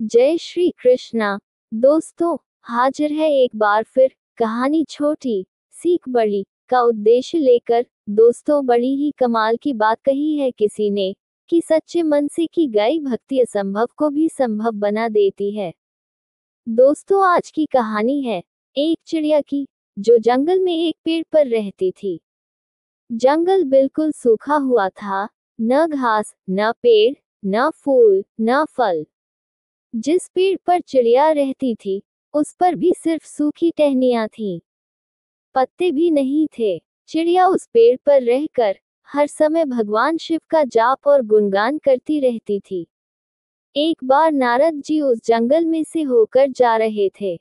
जय श्री कृष्णा। दोस्तों, हाजिर है एक बार फिर कहानी छोटी सीख बड़ी का उद्देश्य लेकर। दोस्तों, बड़ी ही कमाल की बात कही है किसी ने कि सच्चे मन से की गई भक्ति असंभव को भी संभव बना देती है। दोस्तों, आज की कहानी है एक चिड़िया की जो जंगल में एक पेड़ पर रहती थी। जंगल बिल्कुल सूखा हुआ था, न घास, न पेड़, न फूल, न फल। जिस पेड़ पर चिड़िया रहती थी उस पर भी सिर्फ सूखी टहनियां थीं, पत्ते भी नहीं थे। चिड़िया उस पेड़ पर रहकर हर समय भगवान शिव का जाप और गुणगान करती रहती थी। एक बार नारद जी उस जंगल में से होकर जा रहे थे।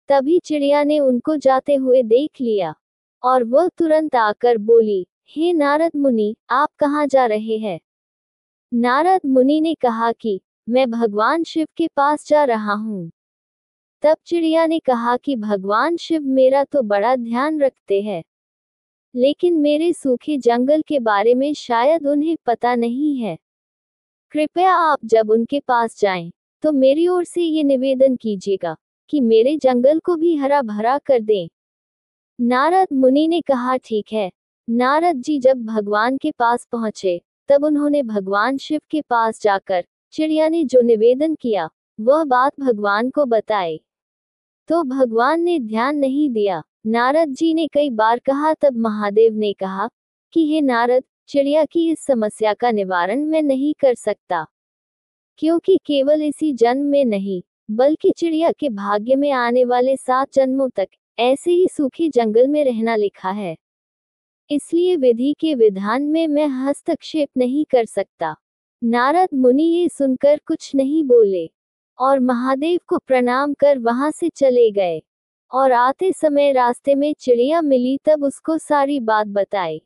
तभी चिड़िया ने उनको जाते हुए देख लिया और वह तुरंत आकर बोली, हे नारद मुनि, आप कहाँ जा रहे हैं? नारद मुनि ने कहा कि मैं भगवान शिव के पास जा रहा हूँ। तब चिड़िया ने कहा कि भगवान शिव मेरा तो बड़ा ध्यान रखते हैं, लेकिन मेरे सूखे जंगल के बारे में शायद उन्हें पता नहीं है। कृपया आप जब उनके पास जाएं, तो मेरी ओर से ये निवेदन कीजिएगा कि मेरे जंगल को भी हरा भरा कर दें। नारद मुनि ने कहा, ठीक है। नारद जी जब भगवान के पास पहुंचे, तब उन्होंने भगवान शिव के पास जाकर चिड़िया ने जो निवेदन किया वह बात भगवान को बताई, तो भगवान ने ध्यान नहीं दिया। नारद जी ने कई बार कहा, तब महादेव ने कहा कि हे नारद, चिड़िया की इस समस्या का निवारण मैं नहीं कर सकता, क्योंकि केवल इसी जन्म में नहीं बल्कि चिड़िया के भाग्य में आने वाले 7 जन्मों तक ऐसे ही सूखे जंगल में रहना लिखा है। इसलिए विधि के विधान में मैं हस्तक्षेप नहीं कर सकता। नारद मुनि ये सुनकर कुछ नहीं बोले और महादेव को प्रणाम कर वहां से चले गए। और आते समय रास्ते में चिड़िया मिली, तब उसको सारी बात बताई।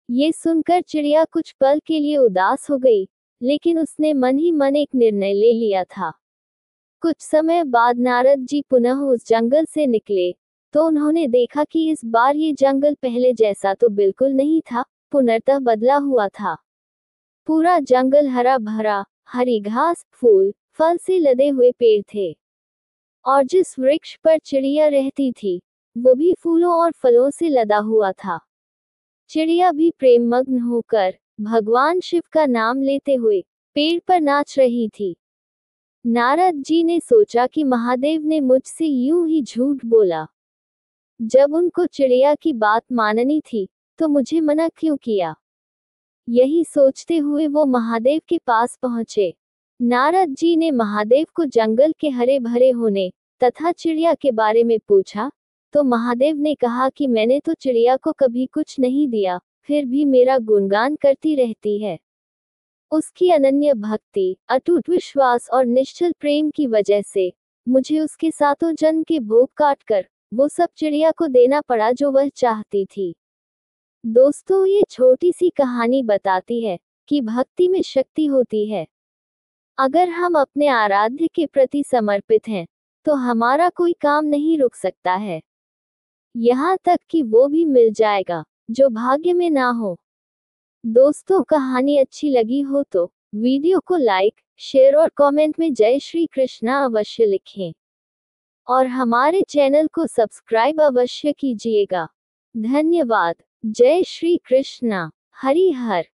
ये सुनकर चिड़िया कुछ पल के लिए उदास हो गई, लेकिन उसने मन ही मन एक निर्णय ले लिया था। कुछ समय बाद नारद जी पुनः उस जंगल से निकले, तो उन्होंने देखा कि इस बार ये जंगल पहले जैसा तो बिल्कुल नहीं था, पूर्णतः बदला हुआ था। पूरा जंगल हरा भरा, हरी घास, फूल, फल से लदे हुए पेड़ थे। और जिस वृक्ष पर चिड़िया रहती थी वो भी फूलों और फलों से लदा हुआ था। चिड़िया भी प्रेम मग्न होकर भगवान शिव का नाम लेते हुए पेड़ पर नाच रही थी। नारद जी ने सोचा कि महादेव ने मुझसे यूं ही झूठ बोला। जब उनको चिड़िया की बात माननी थी तो मुझे मना क्यों किया? यही सोचते हुए वो महादेव के पास पहुंचे। नारद जी ने महादेव को जंगल के हरे भरे होने तथा चिड़िया के बारे में पूछा, तो महादेव ने कहा कि मैंने तो चिड़िया को कभी कुछ नहीं दिया, फिर भी मेरा गुणगान करती रहती है। उसकी अनन्य भक्ति, अटूट विश्वास और निश्चल प्रेम की वजह से मुझे उसके 7 जन्म के भोग काटकर वो सब चिड़िया को देना पड़ा जो वह चाहती थी। दोस्तों, ये छोटी सी कहानी बताती है कि भक्ति में शक्ति होती है। अगर हम अपने आराध्य के प्रति समर्पित हैं, तो हमारा कोई काम नहीं रुक सकता है, यहाँ तक कि वो भी मिल जाएगा जो भाग्य में ना हो। दोस्तों, कहानी अच्छी लगी हो तो वीडियो को लाइक, शेयर और कमेंट में जय श्री कृष्णा अवश्य लिखें और हमारे चैनल को सब्सक्राइब अवश्य कीजिएगा। धन्यवाद। जय श्री कृष्णा। हरि हर।